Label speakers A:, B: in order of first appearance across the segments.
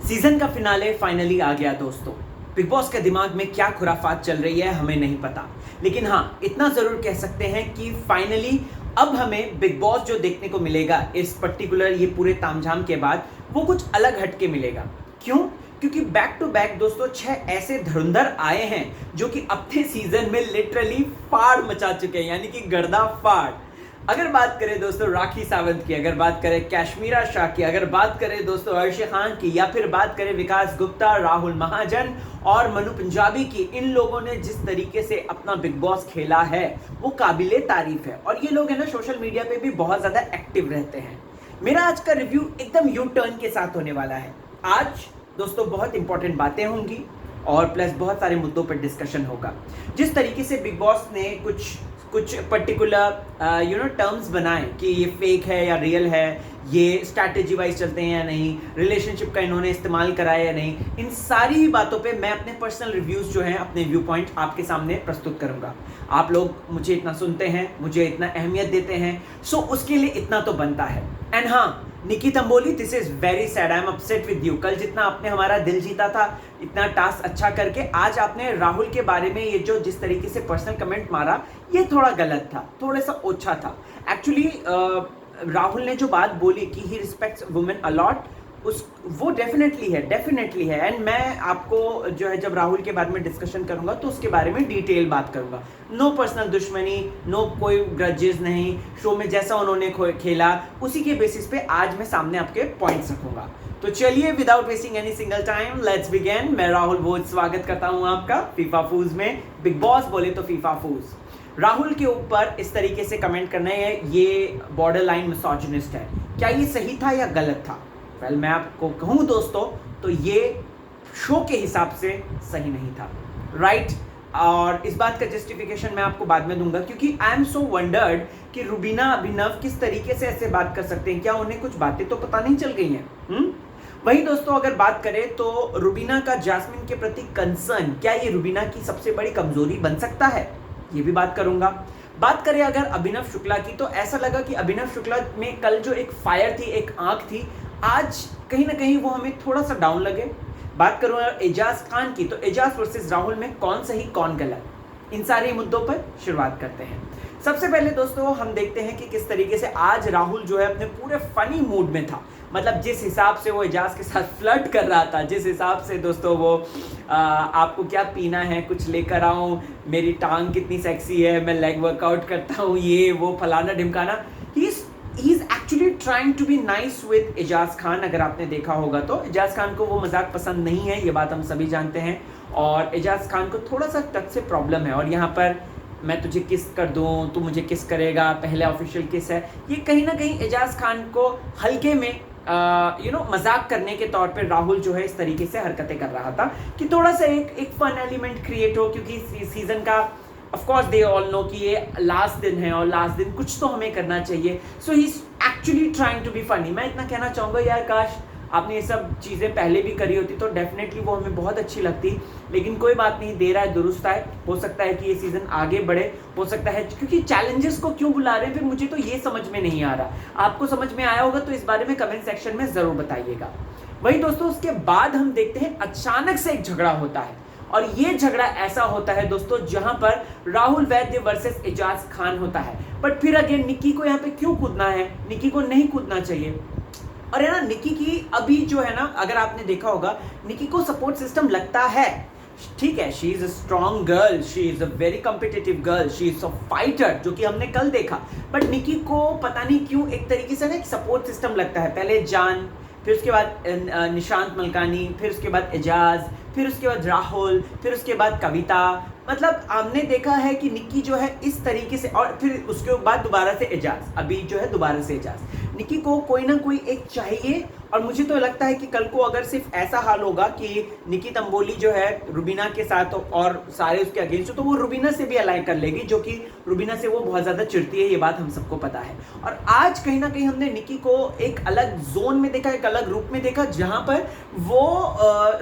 A: Season का finale finally आ गया दोस्तों। बिग बॉस के दिमाग में क्या खुराफात चल रही है हमें नहीं पता, लेकिन हाँ इतना जरूर कह सकते हैं कि फाइनली अब हमें बिग बॉस जो देखने को मिलेगा इस पर्टिकुलर ये पूरे तामझाम के बाद वो कुछ अलग हटके मिलेगा। क्यों? क्योंकि बैक टू बैक दोस्तों 6 ऐसे धुरंधर आए हैं जो कि अपने सीजन में लिटरली फाड़ मचा चुके हैं, यानी कि गर्दा फाड़। अगर बात करें दोस्तों राखी सावंत की, अगर बात करें कैश्मीरा शाह की, अगर बात करें दोस्तों अर्शी खान की, या फिर बात करें विकास गुप्ता, राहुल महाजन और मनु पंजाबी की, इन लोगों ने जिस तरीके से अपना बिग बॉस खेला है वो काबिले तारीफ है। और ये लोग है ना सोशल मीडिया पे भी बहुत ज्यादा एक्टिव रहते हैं। मेरा आज का रिव्यू एकदम यू टर्न के साथ होने वाला है। आज दोस्तों बहुत इंपॉर्टेंट बातें होंगी और प्लस बहुत सारे मुद्दों पर डिस्कशन होगा। जिस तरीके से बिग बॉस ने कुछ पर्टिकुलर टर्म्स बनाए कि ये फेक है या रियल है, ये स्ट्रैटेजी वाइज चलते हैं या नहीं, रिलेशनशिप का इन्होंने इस्तेमाल कराया या नहीं, इन सारी बातों पे मैं अपने पर्सनल रिव्यूज जो हैं, अपने व्यू पॉइंट आपके सामने प्रस्तुत करूंगा। आप लोग मुझे इतना सुनते हैं, मुझे इतना अहमियत देते हैं, सो उसके लिए इतना तो बनता है। एंड हाँ Nikki Tamboli, this is very sad, I am upset with you. कल जितना आपने हमारा दिल जीता था, इतना टास्क अच्छा करके, आज आपने राहुल के बारे में ये जो जिस तरीके से पर्सनल कमेंट मारा, ये थोड़ा गलत था, थोड़ा सा ओछा था। एक्चुअली राहुल ने जो बात बोली कि ही रिस्पेक्ट्स वुमेन अलॉट, वो डेफिनेटली है। एंड मैं आपको जो है जब राहुल के बारे में डिस्कशन करूंगा तो उसके बारे में डिटेल बात करूंगा। नो पर्सनल दुश्मनी, नो कोई ग्रजेस नहीं, शो में जैसा उन्होंने खेला उसी के बेसिस पे आज मैं सामने आपके पॉइंट्स रखूंगा। तो चलिए without wasting any single time let's begin. मैं राहुल भोज स्वागत करता हूं आपका फीफा फूज में। बिग बॉस बोले तो फीफा फूज। राहुल के ऊपर इस तरीके से कमेंट करना है, ये बॉर्डर लाइन मिसोजिनिस्ट है। क्या ये सही था या गलत था? वेल मैं आपको कहूं दोस्तों तो ये शो के हिसाब से सही नहीं था, राइट? और इस बात का जस्टिफिकेशन मैं आपको बाद में दूंगा, क्योंकि आई एम सो वंडर्ड कि रुबीना अभिनव किस तरीके से ऐसे बात कर सकते हैं। क्या उन्हें कुछ बातें तो पता नहीं चल गई हैं? वहीं दोस्तों अगर बात करें तो रुबीना का जैस्मिन के प्रति कंसर्न, क्या ये रुबीना की सबसे बड़ी कमजोरी बन सकता है? ये भी बात करूंगा। बात करें अगर अभिनव शुक्ला की, तो ऐसा लगा कि अभिनव शुक्ला में कल जो एक फायर थी, एक आंख थी, आज कहीं ना कहीं वो हमें थोड़ा सा डाउन लगे। बात करूं एजाज खान की, तो एजाज वर्सेस राहुल में कौन सही कौन गलत, इन सारे मुद्दों पर शुरुआत करते हैं। सबसे पहले दोस्तों हम देखते हैं कि किस तरीके से आज राहुल जो है अपने पूरे फनी मूड में था। मतलब जिस हिसाब से वो एजाज के साथ फ्लर्ट कर रहा था, जिस हिसाब से दोस्तों वो आपको क्या पीना है, कुछ लेकर आऊं, मेरी टांग कितनी सेक्सी है, मैं लेग वर्कआउट करता हूं, ये वो फलाना ढिमकाना, he is actually trying to be nice with Ejaz Khan. अगर आपने देखा होगा तो एजाज खान को वो मजाक पसंद नहीं है, ये बात हम सभी जानते हैं। और एजाज खान को थोड़ा सा टच से प्रॉब्लम है, और यहाँ पर मैं तुझे किस कर दूं, तू मुझे किस करेगा, पहले ऑफिशियल किस है, ये कहीं ना कहीं एजाज खान को हल्के में मजाक करने के तौर पे राहुल जो है इस तरीके से हरकतें कर रहा था कि थोड़ा सा एक फन एलिमेंट क्रिएट हो। क्योंकि सीजन का of course they all know कि ये लास्ट दिन है और लास्ट दिन कुछ तो हमें करना चाहिए। So he is actually trying to be funny. मैं इतना कहना चाहूँगा यार, काश आपने ये सब चीज़ें पहले भी करी होती तो डेफिनेटली वो हमें बहुत अच्छी लगती, लेकिन कोई बात नहीं, देर है दुरुस्त है। हो सकता है कि ये सीजन आगे बढ़े, हो सकता है, क्योंकि चैलेंजर्स को क्यों बुला रहे हैं फिर मुझे तो ये समझ में नहीं आ रहा। आपको समझ में आया होगा तो इस बारे में कमेंट सेक्शन में जरूर बताइएगा। वही दोस्तों उसके बाद हम देखते हैं अचानक से एक झगड़ा होता है, और ये झगड़ा ऐसा होता है दोस्तों जहां पर राहुल वैद्य वर्सेस एजाज खान होता है। बट फिर अगेन निक्की को यहाँ पे क्यों कूदना है? निक्की को नहीं कूदना चाहिए। और है ना निक्की की अभी जो है ना, अगर आपने देखा होगा, निक्की को सपोर्ट सिस्टम लगता है, ठीक है, she is a strong girl, she is a very competitive girl, she is a fighter, जो कि हमने कल देखा। बट निक्की को पता नहीं क्यों एक तरीके से ना एक सपोर्ट सिस्टम लगता है। पहले जान, फिर उसके बाद निशांत मलकानी, फिर उसके बाद एजाज, फिर उसके बाद राहुल, फिर उसके बाद कविता। मतलब हमने देखा है कि निक्की जो है इस तरीके से, और फिर उसके बाद दोबारा से एजाज, अभी जो है दोबारा से एजाज। निक्की को कोई ना कोई एक चाहिए, और मुझे तो लगता है कि कल को अगर सिर्फ ऐसा हाल होगा कि निकी तंबोली जो है रुबीना के साथ और सारे उसके अगेंस्ट, तो वो रुबीना से भी अलाइन कर लेगी, जो कि रुबीना से वो बहुत ज़्यादा चिढ़ती है, ये बात हम सबको पता है। और आज कहीं ना कहीं हमने निकी को एक अलग जोन में देखा, एक अलग रूप में देखा, जहाँ पर वो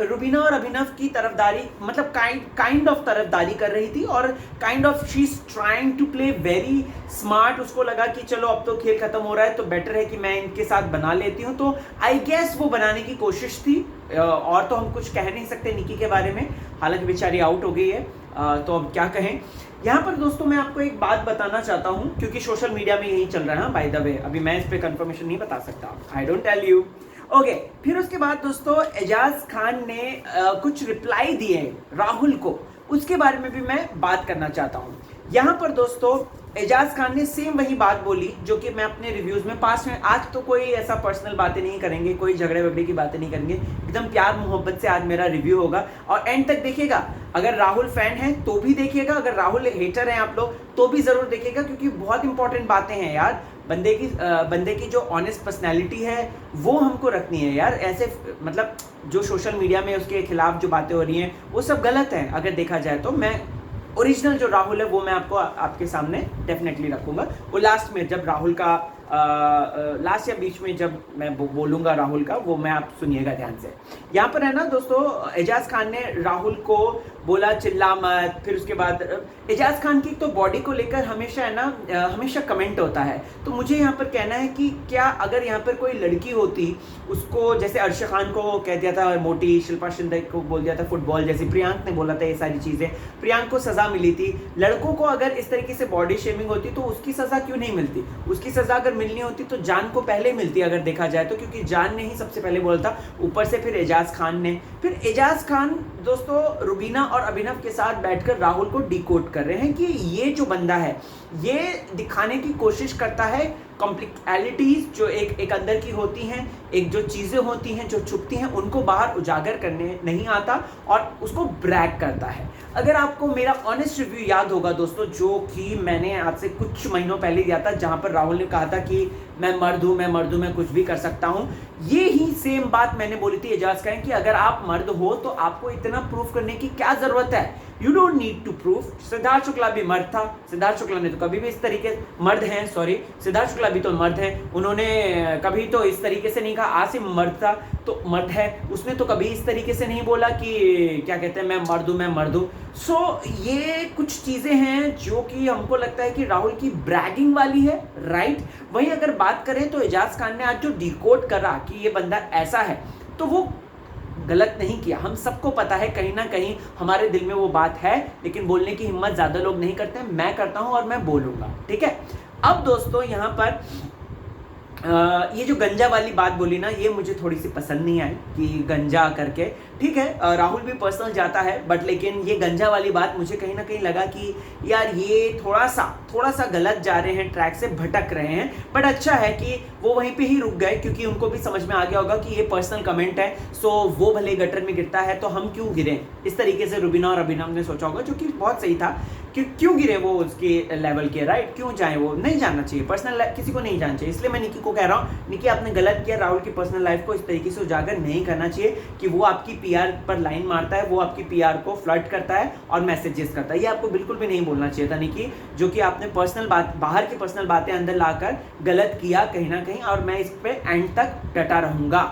A: रुबीना और अभिनव की तरफदारी, मतलब काइंड ऑफ तरफदारी कर रही थी, और kind of she is trying to play very smart. उसको लगा कि चलो अब तो खेल खत्म हो रहा है तो बेटर है कि मैं इनके साथ बना लेती हूँ, तो आई गेस वो बनाने की कोशिश थी। और तो हम कुछ कह नहीं सकते निकी के बारे में, हालांकि बेचारी आउट हो गई है, तो अब क्या कहें। यहाँ पर दोस्तों मैं आपको एक बात बताना चाहता हूँ, क्योंकि सोशल मीडिया में यही चल रहा है बाय द वे, अभी मैं इस पे कंफर्मेशन नहीं बता सकता, I don't tell you. Okay, फिर उसके बाद दोस्तों एजाज खान ने कुछ रिप्लाई दिए राहुल को, उसके बारे में भी मैं बात करना चाहता हूँ। यहाँ पर दोस्तों एजाज खान ने सेम वही बात बोली जो कि मैं अपने रिव्यूज में पास में, आज तो कोई ऐसा पर्सनल बातें नहीं करेंगे, कोई झगड़े वगड़े की बातें नहीं करेंगे, एकदम प्यार मोहब्बत से आज मेरा रिव्यू होगा और एंड तक देखिएगा। अगर राहुल फैन है तो भी देखिएगा, अगर राहुल हेटर हैं आप लोग तो भी जरूर देखिएगा, क्योंकि बहुत इंपॉर्टेंट बातें हैं यार। बंदे की जो ऑनेस्ट पर्सनैलिटी है वो हमको रखनी है यार। ऐसे मतलब जो सोशल मीडिया में उसके खिलाफ जो बातें हो रही हैं वो सब गलत हैं अगर देखा जाए तो। मैं ओरिजिनल जो राहुल है वो मैं आपको आपके सामने डेफिनेटली रखूंगा। वो लास्ट में जब राहुल का लास्ट या बीच में जब मैं बोलूंगा राहुल का, वो मैं आप सुनिएगा ध्यान से। यहाँ पर है ना दोस्तों, एजाज खान ने राहुल को बोला चिल्ला मत। फिर उसके बाद एजाज खान की तो बॉडी को लेकर हमेशा है ना, हमेशा कमेंट होता है, तो मुझे यहाँ पर कहना है कि क्या अगर यहाँ पर कोई लड़की होती, उसको जैसे अर्शा खान को कह दिया था मोटी, शिल्पा शिंदे को बोल दिया था फुटबॉल जैसी, प्रियांक ने बोला था ये सारी चीज़ें, प्रियांक को सज़ा मिली थी। लड़कों को अगर इस तरीके से बॉडी शेमिंग होती तो उसकी सज़ा क्यों नहीं मिलती? उसकी सज़ा अगर मिलनी होती तो जान को पहले मिलती अगर देखा जाए तो, क्योंकि जान ने ही सबसे पहले बोला था, ऊपर से फिर एजाज खान ने। फिर एजाज खान दोस्तों रुबीना और अभिनव के साथ बैठकर राहुल को डिकोड कर रहे हैं कि ये जो बंदा है ये दिखाने की कोशिश करता है कॉम्प्लिकेलिटीज जो एक अंदर की होती हैं, एक जो चीज़ें होती हैं जो छुपती हैं उनको बाहर उजागर करने नहीं आता और उसको ब्रैग करता है। अगर आपको मेरा ऑनेस्ट रिव्यू याद होगा दोस्तों, जो कि मैंने आज से कुछ महीनों पहले दिया था, जहां पर राहुल ने कहा था कि मैं मर्द हूं, मैं कुछ भी कर सकता हूं, ये ही सेम बात मैंने बोली थी एजाज खान की अगर आप मर्द हो तो आपको इतना प्रूफ करने की क्या जरूरत है, you don't need to proof. Siddharth Shukla भी मर्द था, सिद्धार्थ शुक्ला ने तो कभी भी इस तरीके मर्द हैं, सॉरी सिद्धार्थ शुक्ला भी तो मर्द हैं, उन्होंने कभी तो इस तरीके से नहीं कहा आसिम मर्द था तो मर्द है, उसने तो कभी इस तरीके से नहीं बोला कि क्या कहते हैं मैं मर्द हूँ। सो ये कुछ चीज़ें हैं जो कि हमको लगता है कि राहुल की ब्रैगिंग वाली है, राइट। वहीं अगर बात करें तो एजाज खान ने आज जो डिकोड करा कि ये बंदा ऐसा है, तो वो गलत नहीं किया। हम सबको पता है कहीं ना कहीं हमारे दिल में वो बात है, लेकिन बोलने की हिम्मत ज़्यादा लोग नहीं करते हैं। मैं करता हूँ और मैं बोलूँगा, ठीक है। अब दोस्तों यहाँ पर ये जो गंजा वाली बात बोली ना, ये मुझे थोड़ी सी पसंद नहीं आई कि गंजा करके, ठीक है राहुल भी पर्सनल जाता है, बट लेकिन ये गंजा वाली बात मुझे कहीं ना कहीं लगा कि यार ये थोड़ा सा गलत जा रहे हैं, ट्रैक से भटक रहे हैं। बट अच्छा है कि वो वहीं पे ही रुक गए, क्योंकि उनको भी समझ में आ गया होगा कि ये पर्सनल कमेंट है, सो वो भले गटर में गिरता है तो हम क्यों गिरें, इस तरीके से रुबीना और अभिनव ने सोचा होगा, जो कि बहुत सही था कि क्यों गिरे वो उसके लेवल के, राइट। क्यों जाए, वो नहीं जानना चाहिए, पर्सनल किसी को नहीं जानना चाहिए। इसलिए मैं निकी को कह रहा हूँ, निकी आपने गलत किया, राहुल की पर्सनल लाइफ को इस तरीके से उजागर नहीं करना चाहिए कि वो आपकी पीआर पर लाइन मारता है, वो आपकी पीआर को फ्लर्ट करता है और मैसेजेस करता है। ये आपको बिल्कुल भी नहीं बोलना चाहिए था निकी, जो कि आपने पर्सनल बात, बाहर की पर्सनल बातें अंदर लाकर गलत किया कहीं ना कहीं, और मैं इस पे एंड तक डटा रहूंगा।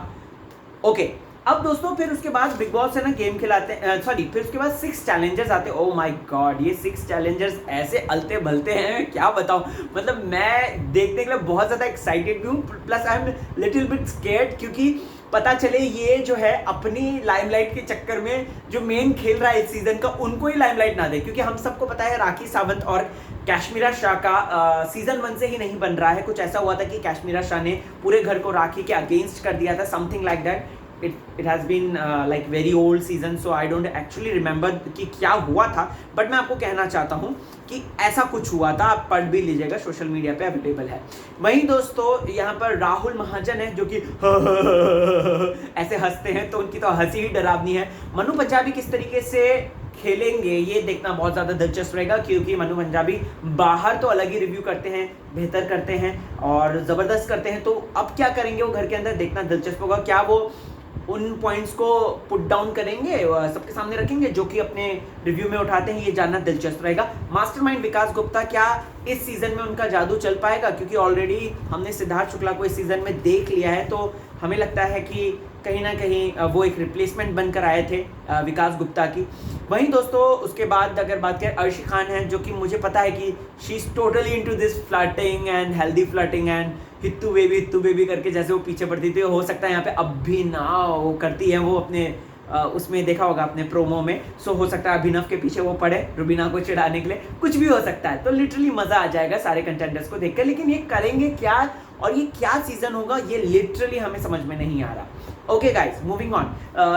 A: ओके, अब दोस्तों फिर उसके बाद बिग बॉस है ना गेम खिलाते हैं, सॉरी फिर उसके बाद 6 चैलेंजर्स आते हैं। ओह माय गॉड, ये 6 चैलेंजर्स ऐसे अलते भलते हैं, क्या बताऊं। मतलब मैं देखने के लिए बहुत ज़्यादा एक्साइटेड भी हूँ, plus I am little bit scared, क्योंकि पता चले ये जो है अपनी लाइमलाइट के चक्कर में जो मेन खेल रहा है इस सीजन का, उनको ही लाइमलाइट ना दे। क्योंकि हम सबको पता है राखी सावंत और कैशमीरा शाह का सीजन 1 से ही नहीं बन रहा है। कुछ ऐसा हुआ था कि कैशमीरा शाह ने पूरे घर को राखी के अगेंस्ट कर दिया था, something like that. it has been like very old season, so I don't actually remember कि क्या हुआ था, बट मैं आपको कहना चाहता हूँ कि ऐसा कुछ हुआ था, आप पढ़ भी लीजिएगा, सोशल मीडिया पे अवेलेबल है। वहीं दोस्तों यहाँ पर राहुल महाजन है जो कि ऐसे हंसते हैं, तो उनकी तो हंसी ही डरावनी है। मनु पंजाबी किस तरीके से खेलेंगे ये देखना बहुत ज़्यादा दिलचस्प रहेगा, क्योंकि मनु पंजाबी बाहर तो अलग ही रिव्यू करते हैं, बेहतर करते हैं और ज़बरदस्त करते हैं, तो अब क्या करेंगे वो घर के अंदर देखना दिलचस्प होगा। क्या वो उन पॉइंट्स को पुट डाउन करेंगे, सबके सामने रखेंगे जो कि अपने रिव्यू में उठाते हैं, ये जानना दिलचस्प रहेगा। मास्टरमाइंड विकास गुप्ता, क्या इस सीजन में उनका जादू चल पाएगा, क्योंकि ऑलरेडी हमने सिद्धार्थ शुक्ला को इस सीजन में देख लिया है, तो हमें लगता है कि कहीं ना कहीं वो एक रिप्लेसमेंट बनकर आए थे विकास गुप्ता की। वहीं दोस्तों उसके बाद अगर बात करें अर्शी खान है, जो कि मुझे पता है कि she is totally into this flirting and healthy flirting and हित्तू बेबी करके जैसे वो पीछे पड़ती थी, हो सकता है यहाँ पे अब भी ना वो करती है, वो अपने उसमें देखा होगा अपने प्रोमो में। सो हो सकता है अभिनव के पीछे वो पड़े रुबीना को चिढ़ाने के लिए, कुछ भी हो सकता है। तो लिटरली मजा आ जाएगा सारे कंटेंडर्स को देखकर, लेकिन ये करेंगे क्या और ये क्या सीजन होगा ये लिटरली हमें समझ में नहीं आ रहा। Okay guys, moving on.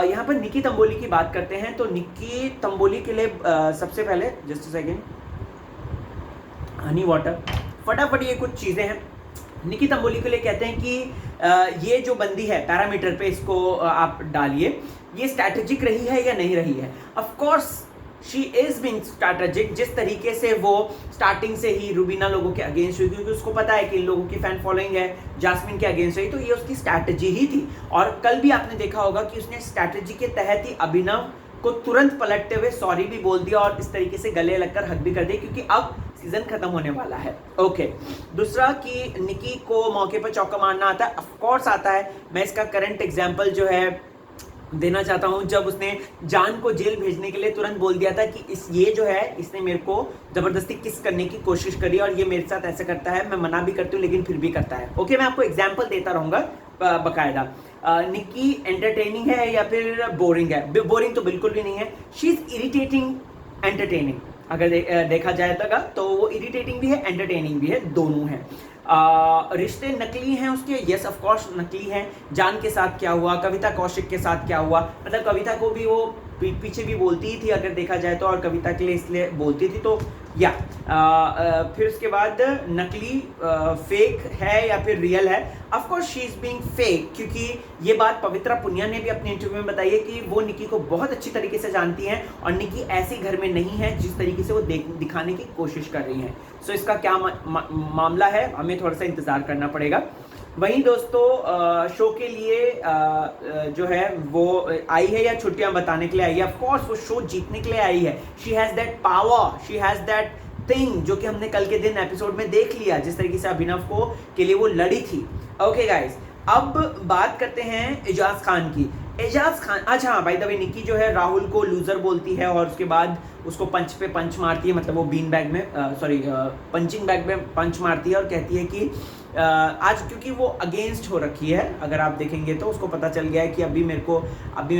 A: यहाँ पर निकी तंबोली की बात करते हैं। तो निकी तंबोली के लिए सबसे पहले जस्ट सेकेंड, हनी वाटर, फटाफट ये कुछ चीज़ें हैं। निकी तंबोली के लिए कहते हैं कि ये जो बंदी है पैरामीटर पे इसको आप डालिए, ये स्ट्रैटेजिक रही है या नहीं रही है। Of course she is being strategic, जिस तरीके से वो स्टार्टिंग से ही रुबीना लोगों के अगेंस्ट हुई, क्योंकि उसको पता है कि इन लोगों की फैन फॉलोइंग है, जास्मिन के अगेंस्ट रही, तो ये उसकी स्ट्रैटेजी ही थी। और कल भी आपने देखा होगा कि उसने स्ट्रैटेजी के तहत ही अभिनव को तुरंत पलटते हुए सॉरी भी बोल दिया और इस तरीके से गले लगकर हक भी कर दिया, क्योंकि अब सीजन खत्म होने वाला है। ओके, दूसरा कि निकी को मौके पर चौका मारना आता है, ऑफ कोर्स आता है। मैं इसका करंट एग्जांपल जो है देना चाहता हूं, जब उसने जान को जेल भेजने के लिए तुरंत बोल दिया था कि ये जो है इसने मेरे को जबरदस्ती किस करने की कोशिश करी और ये मेरे साथ ऐसा करता है, मैं मना भी करती हूँ लेकिन फिर भी करता है। ओके, मैं आपको एग्जांपल देता रहूंगा बकायदा। निकी एंटरटेनिंग है या फिर बोरिंग है? बोरिंग तो बिल्कुल भी नहीं है, शी इज इरिटेटिंग एंटरटेनिंग। अगर देखा जाए तो वो इरिटेटिंग भी है, एंटरटेनिंग भी है, दोनों है। रिश्ते नकली हैं उसके, यस ऑफ कोर्स नकली हैं। जान के साथ क्या हुआ, कविता कौशिक के साथ क्या हुआ, मतलब कविता को भी वो पीछे भी बोलती ही थी अगर देखा जाए तो, और कविता के लिए इसलिए बोलती थी। तो या फिर उसके बाद नकली फेक है या फिर रियल है? Of course she is being fake, क्योंकि ये बात पवित्रा पुनिया ने भी अपने इंटरव्यू में बताई है कि वो निकी को बहुत अच्छी तरीके से जानती हैं और निकी ऐसी घर में नहीं है जिस तरीके से वो दिखाने की कोशिश कर रही हैं। सो इसका क्या मामला है, हमें थोड़ा सा इंतजार करना पड़ेगा। वहीं दोस्तों शो के लिए जो है वो आई है या छुट्टियां बताने के लिए आई है? ऑफ कोर्स वो शो जीतने के लिए आई है। She has that power, she has that thing, जो कि हमने कल के दिन एपिसोड में देख लिया, जिस तरीके से अभिनव को के लिए वो लड़ी थी। ओके गाइस, अब बात करते हैं एजाज खान की। एजाज खान, अच्छा हाँ, बाय द वे निकी जो है राहुल को लूजर बोलती है और उसके बाद उसको पंच पे पंच मारती है, मतलब वो बीन बैग में पंचिंग बैग में पंच मारती है और कहती है कि आज क्योंकि वो अगेंस्ट हो रखी है, अगर आप देखेंगे तो उसको पता चल गया है कि अभी मेरे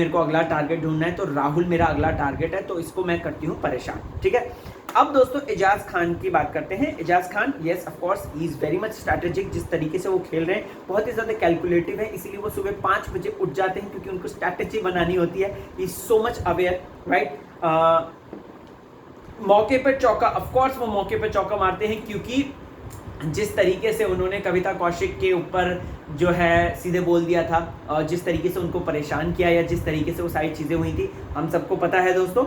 A: को अगला टारगेट ढूंढना है, तो राहुल मेरा अगला टारगेट है, तो इसको मैं करती हूँ परेशान। ठीक है, अब दोस्तों एजाज खान की बात करते हैं। Ejaz Khan, yes of course he is very much strategic, जिस तरीके से वो खेल रहे हैं बहुत ही ज़्यादा कैलकुलेटिव है, इसीलिए वो सुबह 5 बजे उठ जाते हैं क्योंकि उनको स्ट्रैटेजी बनानी होती है। He is so much aware, right. मौके पर चौका, ऑफ कोर्स वो मौके पर चौका मारते हैं, क्योंकि जिस तरीके से उन्होंने कविता कौशिक के ऊपर जो है सीधे बोल दिया था और जिस तरीके से उनको परेशान किया या जिस तरीके से वो सारी चीज़ें हुई थी, हम सबको पता है दोस्तों।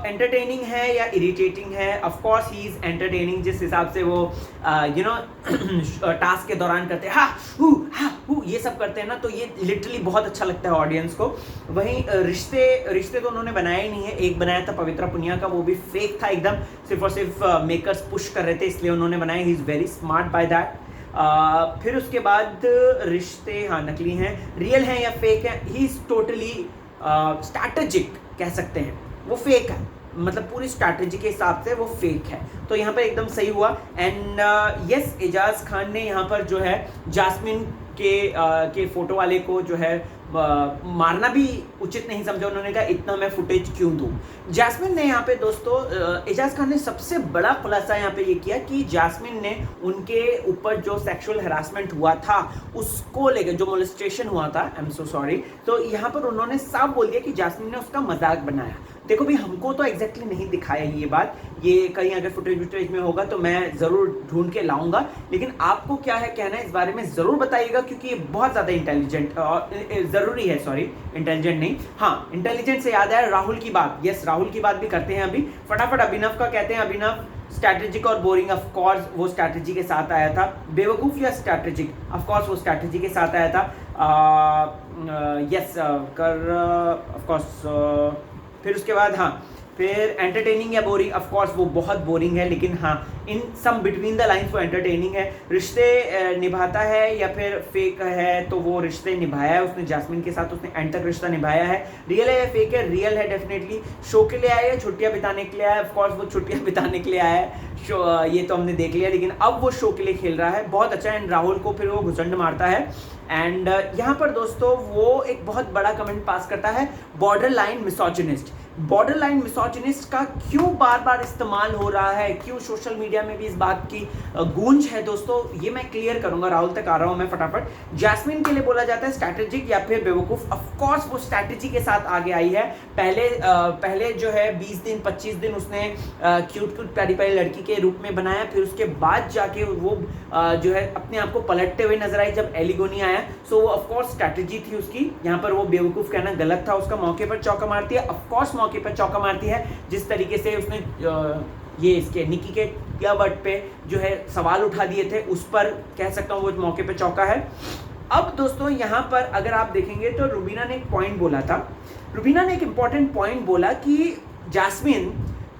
A: एंटरटेनिंग है या इरिटेटिंग है? Of course he is entertaining, जिस हिसाब से वो टास्क के दौरान करते हैं ये सब करते हैं ना, तो ये लिटरली बहुत अच्छा लगता है ऑडियंस को। वहीं रिश्ते तो उन्होंने बनाया ही नहीं है, एक बनाया था पवित्रा पुनिया का, वो भी फेक था एकदम, सिर्फ और सिर्फ मेकर्स पुश कर रहे थे इसलिए उन्होंने बनाया। He is very smart by that. फिर उसके बाद रिश्ते, हाँ नकली हैं, रियल हैं या फेक हैं? ही इज टोटली स्ट्रैटेजिक कह सकते हैं, वो फेक है, मतलब पूरी स्ट्रैटेजी के हिसाब से वो फेक है, तो यहाँ पर एकदम सही हुआ। एंड यस, एजाज खान ने यहाँ पर जो है जास्मिन के फोटो वाले को जो है मारना भी उचित नहीं समझा, उन्होंने कहा इतना मैं फुटेज क्यों दूं। जास्मिन ने यहाँ पे दोस्तों, एजाज खान ने सबसे बड़ा खुलासा यहाँ पे ये किया कि जास्मिन ने उनके ऊपर जो सेक्सुअल हरासमेंट हुआ था उसको लेकर, जो मोलेस्टेशन हुआ था, आई एम सो सॉरी, तो यहाँ पर उन्होंने साफ बोल दिया कि जास्मिन ने उसका मजाक बनाया। देखो भी, हमको तो एग्जैक्टली नहीं दिखाया ये बात, ये कहीं अगर फुटेज में होगा तो मैं ज़रूर ढूंढ के लाऊंगा, लेकिन आपको क्या है कहना है इस बारे में ज़रूर बताइएगा, क्योंकि ये बहुत ज़्यादा इंटेलिजेंट और ज़रूरी है। सॉरी, इंटेलिजेंट नहीं, हाँ इंटेलिजेंट से याद आया राहुल की बात। यस, राहुल की बात भी करते हैं अभी फटाफट। अभिनव का कहते हैं, अभिनव स्ट्रैटेजिक और बोरिंग, ऑफ कोर्स वो स्ट्रैटेजी के साथ आया था। बेवकूफ़ या स्ट्रैटेजिक? ऑफ कोर्स वो स्ट्रैटेजी के साथ आया था। Yes, of course. फिर उसके बाद हाँ, फिर एंटरटेनिंग या बोरिंग, ऑफ कोर्स वो बहुत बोरिंग है, लेकिन हाँ इन सम बिटवीन द लाइंस वो एंटरटेनिंग है। रिश्ते निभाता है या फिर फेक है, तो वो रिश्ते निभाया है उसने जैस्मिन के साथ, उसने एंड तक रिश्ता निभाया है। रियल है या फेक है? रियल है डेफिनेटली। शो के लिए आया है, छुट्टियां बिताने के लिए आया है? ऑफ कोर्स वो छुट्टियां बिताने के लिए आया है, शो ये तो हमने देख लिया, लेकिन अब वो शो के लिए खेल रहा है, बहुत अच्छा। एंड राहुल को फिर वो घुसंड मारता है। एंड यहाँ पर दोस्तों वो एक बहुत बड़ा कमेंट पास करता है, border line misogynist. Border line misogynist का क्यों बार बार इस्तेमाल हो रहा है, क्यों सोशल मीडिया में भी इस बात की गूंज है दोस्तों, ये मैं क्लियर करूंगा। राहुल तक आ रहा हूं मैं फटाफट। जैस्मिन के लिए बोला जाता है स्ट्रैटेजिक या फिर बेवकूफ। ऑफ कोर्स वो स्ट्रैटेजी के साथ आगे आई है। पहले जो है 20 दिन 25 दिन उसने क्यूट क्यूट प्यारी प्यारी लड़की के रूप में बनाया, फिर उसके बाद जाके वो जो है अपने आप को पलटते हुए नजर आई जब एलिगोनी आया। सो वो ऑफकोर्स स्ट्रैटेजी थी उसकी। यहाँ पर वो बेवकूफ कहना गलत था उसका। मौके पर चौका मारती है, ऑफकोर्स मौके पर चौका मारती है। जिस तरीके से उसने ये इसके निकी के वर्ड पे जो है सवाल उठा दिए थे, उस पर कह सकता हूँ वो मौके पे चौका है। अब दोस्तों यहाँ पर अगर आप देखेंगे तो रुबीना ने एक पॉइंट बोला था, रुबीना ने एक इंपॉर्टेंट पॉइंट बोला कि जैस्मिन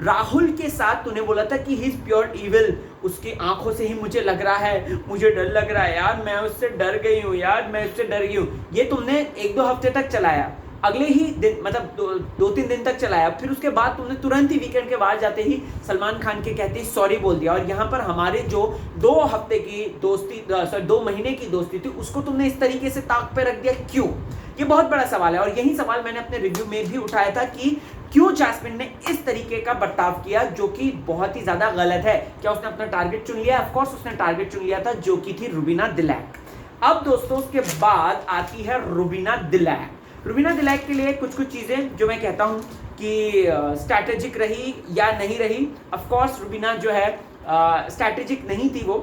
A: राहुल के साथ तूने बोला था कि ही इज प्योर इविल, उसकी आंखों से ही मुझे लग रहा है, मुझे डर लग रहा है यार, मैं उससे डर गई हूँ यार, मैं उससे डर गई हूँ। ये तुमने 1-2 हफ्ते तक चलाया, अगले ही दिन मतलब 2-3 दिन तक चलाया, फिर उसके बाद तुमने तुरंत ही वीकेंड के बाद जाते ही सलमान खान के कहते ही सॉरी बोल दिया। और यहाँ पर हमारे जो 2 हफ्ते की दोस्ती, 2 महीने की दोस्ती थी, उसको तुमने इस तरीके से ताक पे रख दिया, क्यों? ये बहुत बड़ा सवाल है। और यही सवाल मैंने अपने रिव्यू में भी उठाया था कि क्यों जैस्मिन ने इस तरीके का बर्ताव किया, जो कि बहुत ही ज्यादा गलत है। क्या उसने अपना टारगेट चुन लिया? ऑफ कोर्स उसने टारगेट चुन लिया था, जो कि थी रुबीना दिलैक। अब दोस्तों उसके बाद आती है रुबीना दिलैक। रुबीना दिलैक के लिए कुछ चीजें जो मैं कहता हूं कि स्ट्रैटेजिक रही या नहीं रही। ऑफ कोर्स रुबीना जो है स्ट्रैटेजिक नहीं थी वो,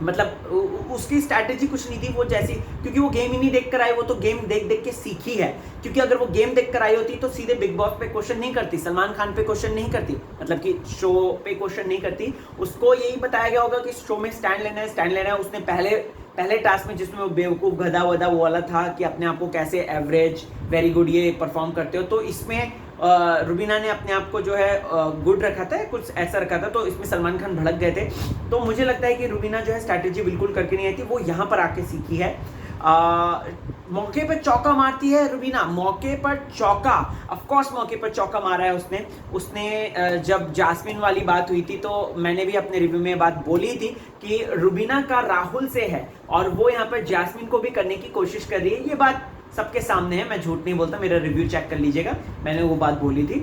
A: मतलब उसकी स्ट्रैटेजी कुछ नहीं थी वो जैसी, क्योंकि वो गेम ही नहीं देख कर आई, वो तो गेम देख देख के सीखी है। क्योंकि अगर वो गेम देख कर आई होती तो सीधे बिग बॉस पे क्वेश्चन नहीं करती, सलमान खान पे क्वेश्चन नहीं करती, मतलब कि शो पे क्वेश्चन नहीं करती। उसको यही बताया गया होगा कि शो में स्टैंड लेना है, स्टैंड लेना है। उसने पहले टास्क में जिसमें वो बेवकूफ़ गधा वधा वो वाला था कि अपने आप को कैसे एवरेज वेरी गुड ये परफॉर्म करते हो, तो इसमें रुबीना ने अपने आप को जो है गुड रखा था, कुछ ऐसा रखा था, तो इसमें सलमान खान भड़क गए थे। तो मुझे लगता है कि रुबीना जो है स्ट्रैटेजी बिल्कुल करके नहीं आई थी, वो यहाँ पर आके सीखी है। मौके पर चौका मारती है रुबीना, मौके पर चौका, ऑफ कोर्स मौके पर चौका मारा है उसने। जब जैस्मिन वाली बात हुई थी तो मैंने भी अपने रिव्यू में बात बोली थी कि रुबीना का राहुल से है और वो यहाँ पर जैस्मिन को भी करने की कोशिश कर रही है। ये बात सबके सामने है, मैं झूठ नहीं बोलता, मेरा रिव्यू चेक कर लीजिएगा, मैंने वो बात बोली थी।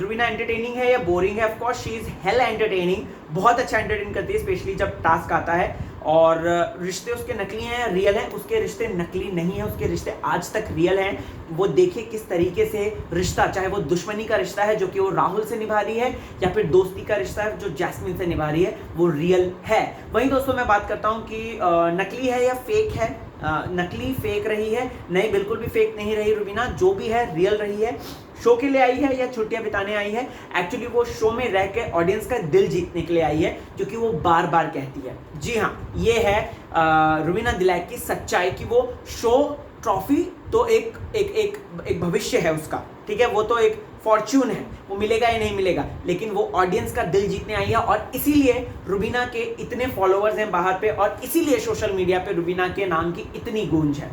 A: रुबीना एंटरटेनिंग है या बोरिंग है? Of course she is hello entertaining, बहुत अच्छा एंटरटेन करती है, स्पेशली जब टास्क आता है। और रिश्ते उसके नकली हैं या रियल हैं? उसके रिश्ते नकली नहीं है, उसके रिश्ते आज तक रियल हैं। वो देखिए किस तरीके से रिश्ता, चाहे वो दुश्मनी का रिश्ता है जो कि वो राहुल से निभा रही है, या फिर दोस्ती का रिश्ता है जो जैस्मिन से निभा रही है, वो रियल है। वहीं दोस्तों मैं बात करता हूँ कि नकली है या फेक है। नकली फेक रही है? नहीं, बिल्कुल भी फेक नहीं रही रुबीना, जो भी है रियल रही है। शो के लिए आई है या छुट्टियां बिताने आई है? एक्चुअली वो शो में रह के ऑडियंस का दिल जीतने के लिए आई है, जो कि वो बार बार कहती है। जी हाँ, ये है रुबीना दिलैक की सच्चाई कि वो शो ट्रॉफी तो एक भविष्य है उसका, ठीक है, वो तो एक फॉर्च्यून है, वो मिलेगा या नहीं मिलेगा, लेकिन वो ऑडियंस का दिल जीतने आई है। और इसीलिए रुबीना के इतने फॉलोअर्स हैं बाहर पे, और इसीलिए सोशल मीडिया पे रुबीना के नाम की इतनी गूंज है।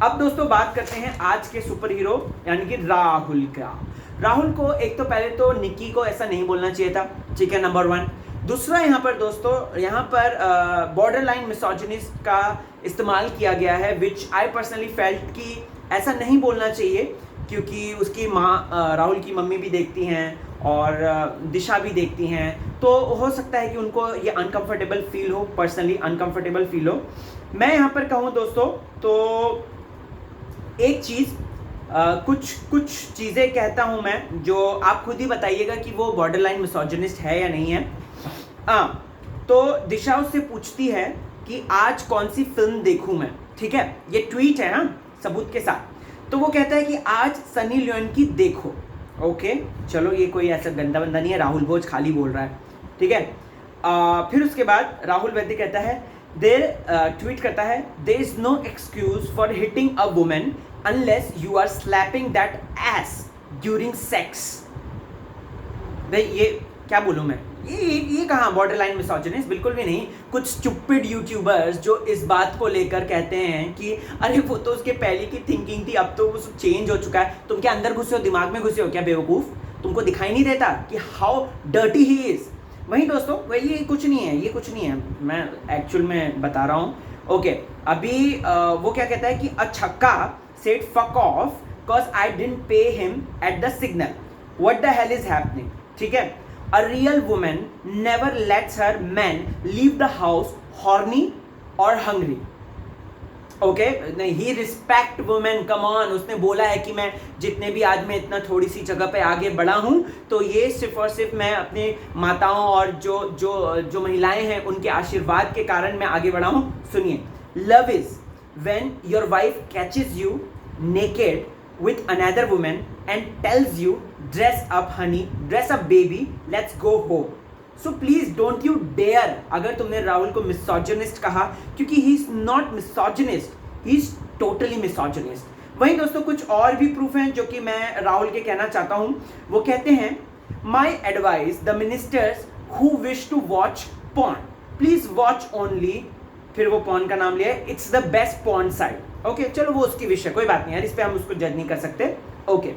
A: अब दोस्तों बात करते हैं आज के सुपर हीरो यानी कि राहुल का। राहुल को एक तो पहले तो निक्की को ऐसा नहीं बोलना चाहिए था, ठीक है, नंबर 1। दूसरा यहाँ पर दोस्तों, यहाँ पर बॉर्डर लाइन मिसोजिनिस्ट का इस्तेमाल किया गया है, विच आई पर्सनली फेल्ट कि ऐसा नहीं बोलना चाहिए, क्योंकि उसकी माँ, राहुल की मम्मी भी देखती हैं और दिशा भी देखती हैं, तो हो सकता है कि उनको ये अनकंफर्टेबल फील हो, पर्सनली अनकंफर्टेबल फील हो। मैं यहाँ पर कहूँ दोस्तों तो एक चीज़, कुछ चीज़ें कहता हूँ मैं, जो आप खुद ही बताइएगा कि वो बॉर्डर लाइन मिसोजिनिस्ट है या नहीं है। तो दिशा उससे पूछती है कि आज कौन सी फिल्म देखूं मैं, ठीक है, ये ट्वीट है, हाँ, सबूत के साथ। तो वो कहता है कि आज सनी लियोन की देखो। ओके, चलो, ये कोई ऐसा गंदा बंदा नहीं है, राहुल भोज खाली बोल रहा है, ठीक है। फिर उसके बाद राहुल वैद्य कहता है, ट्वीट करता है, there is no excuse for hitting a women unless you are slapping that ass during sex. भाई ये क्या बोलूँ मैं, ये कहाँ बॉर्डर लाइन मिसोजिनिस्ट, बिल्कुल भी नहीं। कुछ स्टूपिड यूट्यूबर्स जो इस बात को लेकर कहते हैं कि अरे वो तो उसके पहले की थिंकिंग थी, अब तो वो चेंज हो चुका है। तुम क्या अंदर घुसे हो, दिमाग में घुसे हो क्या बेवकूफ़? तुमको दिखाई नहीं देता कि हाउ डर्टी ही इज़? वहीं दोस्तों वही, ये कुछ नहीं है, ये कुछ नहीं है, मैं एक्चुअल में बता रहा हूँ। ओके, अभी वो क्या कहता है कि अ छक्का said fuck off cause I didn't pay him at the signal. What the hell is happening? ठीक है, a real woman never lets her man leave the house horny or hungry. Okay, नहीं, ही रिस्पेक्ट वुमेन, कम ऑन। उसने बोला है कि मैं जितने भी आज मैं इतना थोड़ी सी जगह पे आगे बढ़ा हूँ, तो ये सिर्फ और सिर्फ मैं अपने माताओं और जो महिलाएं हैं उनके आशीर्वाद के कारण मैं आगे बढ़ा हूँ। सुनिए, love is when your wife catches you naked with another woman and tells you dress up honey, dress up baby, let's go home. So please don't you dare, अगर तुमने राहुल को misogynist कहा, क्योंकि he is not misogynist, he is totally misogynist. वहीं दोस्तों कुछ और भी प्रूफ हैं जो कि मैं राहुल के कहना चाहता हूँ। वो कहते हैं, my advice the ministers who wish to watch porn, please watch only, फिर वो पॉन का नाम लिया है, it's the best porn site. Okay, चलो वो उसकी विषय, कोई बात नहीं यार, इस पे हम उसको जज नहीं कर सकते। Okay,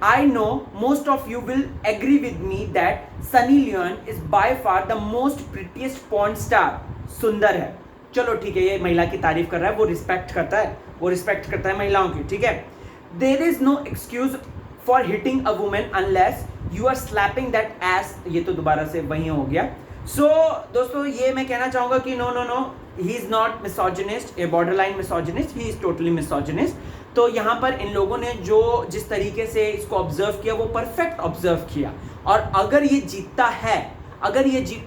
A: I know most of you will agree with me that Sunny Leone is by far the most prettiest porn star. सुंदर है, चलो ठीक है, ये महिला की तारीफ कर रहा है, वो रिस्पेक्ट करता है, वो रिस्पेक्ट करता है महिलाओं की, ठीक है। There is no excuse for hitting a women unless you are slapping that ass. ये तो दोबारा से वही हो गया। सो दोस्तों ये मैं कहना चाहूँगा कि no, he is not misogynist, a borderline misogynist, he is totally misogynist. तो यहाँ पर इन लोगों ने जो जिस तरीके से इसको ऑब्जर्व किया वो परफेक्ट ऑब्जर्व किया। और अगर ये जीतता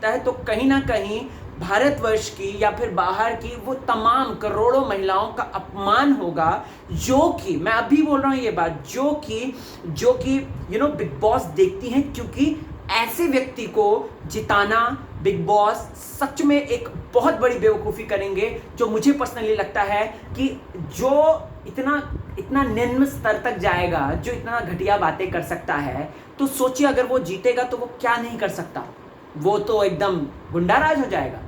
A: है तो कहीं ना कहीं भारतवर्ष की या फिर बाहर की वो तमाम करोड़ों महिलाओं का अपमान होगा, जो कि मैं अभी बोल रहा हूँ ये बात, जो कि यू नो बिग बॉस देखती हैं, क्योंकि ऐसे व्यक्ति को जिताना बिग बॉस सच में एक बहुत बड़ी बेवकूफ़ी करेंगे, जो मुझे पर्सनली लगता है कि जो इतना निम्न स्तर तक जाएगा, जो इतना घटिया बातें कर सकता है, तो सोचिए अगर वो जीतेगा तो वो क्या नहीं कर सकता, वो तो एकदम गुंडाराज हो जाएगा।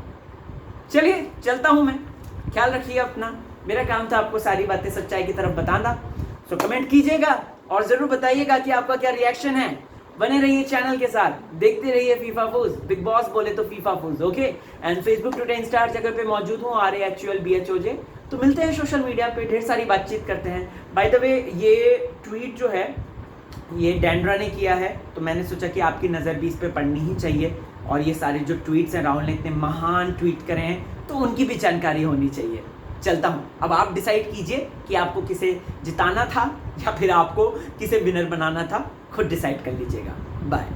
A: चलिए चलता हूँ मैं, ख्याल रखिए अपना, मेरा काम था आपको सारी बातें सच्चाई की तरफ बताना। तो कमेंट कीजिएगा और ज़रूर बताइएगा कि आपका क्या रिएक्शन है। बने रहिए चैनल के साथ, देखते रहिए फीफा फूज, बिग बॉस बोले तो फीफा फूज, okay. And Facebook, Twitter, Insta हर जगह पे मौजूद हूँ, RAHULBHOJ। तो मिलते हैं सोशल मीडिया पे, ढेर सारी बातचीत करते हैं। बाय द वे ये ट्वीट जो है ये डेंड्रा ने किया है, तो मैंने सोचा कि आपकी नज़र भी इस पर पड़नी ही चाहिए। और ये सारे जो ट्वीट्स हैं, राहुल ने इतने महान ट्वीट करे हैं, तो उनकी भी जानकारी होनी चाहिए। चलता हूँ, अब आप डिसाइड कीजिए कि आपको किसे जिताना था या फिर आपको किसे विनर बनाना था, खुद डिसाइड कर लीजिएगा। बाय।